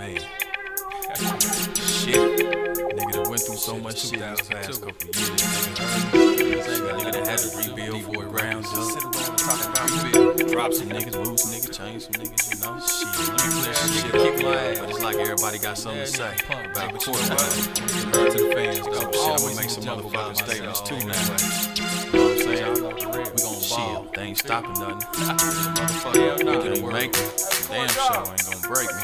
Man. Shit. Nigga that went through so much shit these past couple years. Nigga that had to rebuild for a ground up. Drop some niggas, lose some niggas, change some niggas, you know? Shit. Nigga kick my ass. But it's like everybody got something to say about the court. To the fans, though. Shit, I'm gonna make some motherfucking statements too now. You know what I'm saying? We gon' chill. They ain't stopping nothing. Motherfucker, we make it. Damn show ain't gonna break me.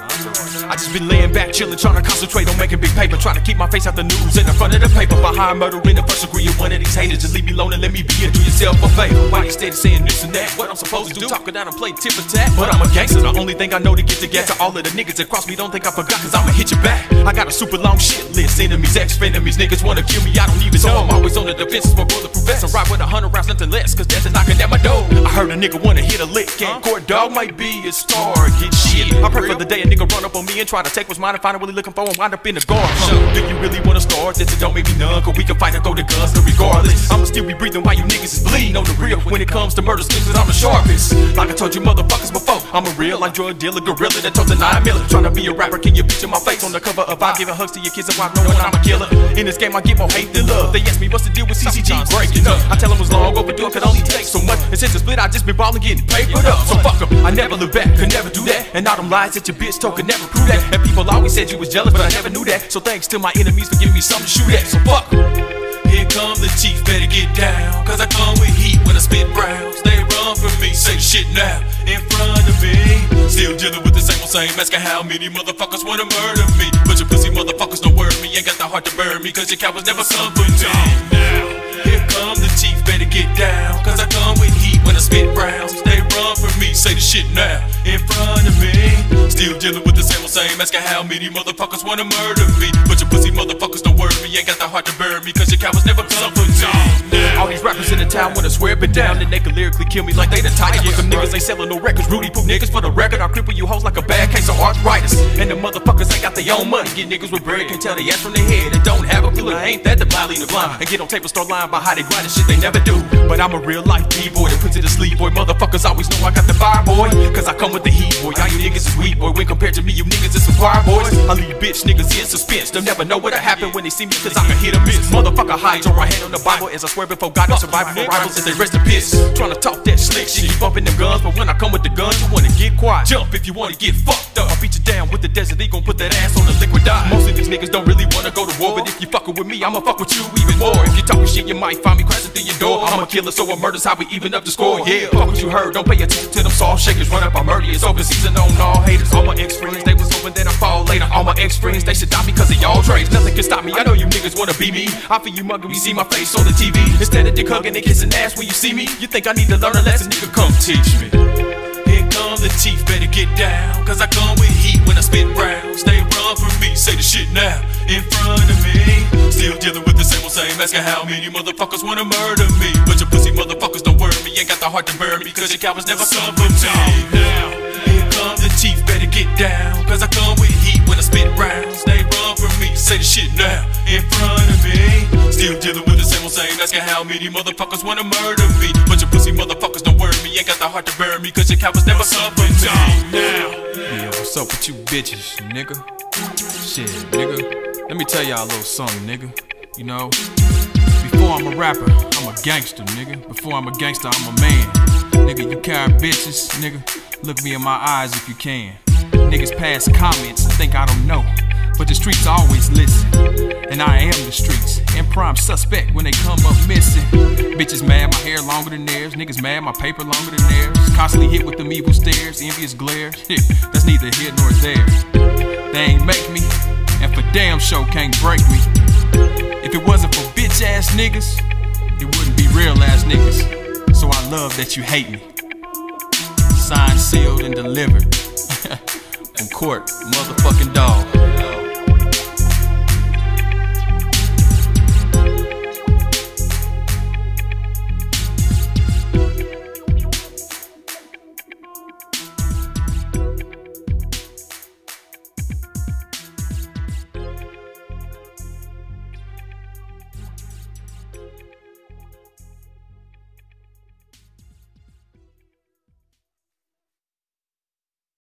I just been laying back, chillin', trying to concentrate on making big paper, trying to keep my face out the news in the front of the paper. Behind murder in the first degree of one of these haters. Just leave me alone and let me be and do yourself a favor. Why you steady saying this and that? What I'm supposed to do? Talking down and play tip for tat. But I'm a gangster, the only thing I know to get to all of the niggas that cross me. Don't think I forgot, cause I'ma hit you back. I got a super long shit list. Enemies, ex-enemies, niggas wanna kill me, I don't even know. I'm always on the defense, my bulletproof vest. I ride with 100 rounds, nothing less, cause death is knocking at my door. I heard a nigga wanna hit a lick, and court dog might be his target. Shit, I pray for the day a nigga run up on me and try to take what's mine and find out what he looking for and wind up in the guard. Do you really wanna start this? It don't make me none, cause we can fight and go to guns, no regardless. I'ma still be breathing while you niggas is bleeding on the real. When it comes to murder schemes, I'm the sharpest. Like I told you motherfuckers before, I'm a real like drug dealer, gorilla that told the 9 miller. Tryna be a rapper, can you picture my face on the cover of I giving hugs to your kids and wife knowing I'm a killer. In this game I get more hate than love. They ask me what's the deal with CCG breaking up. I tell them it's long overdue, it could only take so much. And since the split I just been ballin' getting papered up. So fuck them, I never look back, could never do that. And all them lies that your bitch told could never prove that. And people always said you was jealous, but I never knew that. So thanks to my enemies for giving me something to shoot at. So fuck them. Here come the chief, better get down, cause I come with heat when I spit rounds. They run from me, say shit now, in front of me. Still dealing with the same old same, asking how many motherfuckers wanna murder me. But your pussy motherfuckers don't worry me, ain't got the heart to bury me, cause your cowards never come for me. Now, here come the chief, better get down, cause I come with heat when I spit rounds. They run from me, say the shit now, in front of me. Still dealing with the same old same, asking how many motherfuckers wanna murder me. But your pussy motherfuckers don't worry me, ain't got the heart to bury me, cause your cowards never come for me. All these rappers in the town wanna swear up and down, then they can lyrically kill me like they the Tigers. But them niggas ain't selling no records, Rudy Poop niggas. For the record, I'll cripple you hoes like a bad case of arthritis. And the motherfuckers ain't got their own money. Get niggas with bread, can't tell the ass from their head. And don't have a clue, I ain't that the blind leading the blind. And get on tape and start lying about how they grind and shit they never do. But I'm a real life B-boy that puts it to sleep, boy. Motherfuckers always know I got the fire, boy, cause I come with the heat, boy. All you niggas is weak, boy. When compared to me, you niggas is some choir boys. I leave bitch niggas in suspense. They'll never know what'll happen when they see me, cause I can hit or miss. Motherfucker hides on right hand on the Bible as I swear before God, no surviving no rivals as they rest in piss. Tryna talk that slick shit, you bumping them guns, but when I come with the guns, you wanna get quiet. Jump if you wanna get fucked up. I'll beat you down with the desert, they gon' put that ass on the liquid eye. Most of these niggas don't really wanna go to war, but if you fuckin' with me, I'ma fuck with you even more. If you talking shit, you might find me crashing through your door. I'm a killer, so a murder's how we even up the score. Yeah, fuck what you heard, don't pay attention to them soft shakers. Run up, I murder, it's open season on all haters. All my ex-friends, they was hoping that I fall later. All my ex-friends, they should die because of y'all trades. Nothing can stop me, I know you niggas wanna be me. I feel you mugging, you see my face on the TV. Instead of dick hugging and kissing ass when you see me, you think I need to learn a lesson, nigga, come teach me. Here come the chief, better get down, cause I come with heat when I spit rounds. They run from me, say the shit now, in front of me. Still dealing with the same old same, asking how many motherfuckers wanna murder me. But your pussy motherfuckers don't worry me, ain't got the heart to bury me, cause your cowards never come for me. Now, here come the chief, better get down, cause I come with heat when I spit rounds. They run from me, say the shit now, in front of me. Still dealing with the same old same, asking how many motherfuckers wanna murder me. But your pussy motherfuckers don't worry me, ain't got the heart to bury me, cause your cowards never come for me. Now, yeah, what's up with you bitches, nigga? Shit, nigga, let me tell y'all a little something, nigga. You know, before I'm a rapper, I'm a gangster, nigga. Before I'm a gangster, I'm a man. Nigga, you carry bitches, nigga, look me in my eyes if you can. Niggas pass comments and think I don't know, but the streets always listen, and I am the streets. And prime suspect when they come up missing. Bitches mad my hair longer than theirs, niggas mad my paper longer than theirs. Constantly hit with them evil stares, envious glares. That's neither here nor there. They ain't make me, and for damn sure can't break me. If it wasn't for bitch ass niggas, it wouldn't be real ass niggas. So I love that you hate me. Signed, sealed, and delivered. From court, motherfucking dog.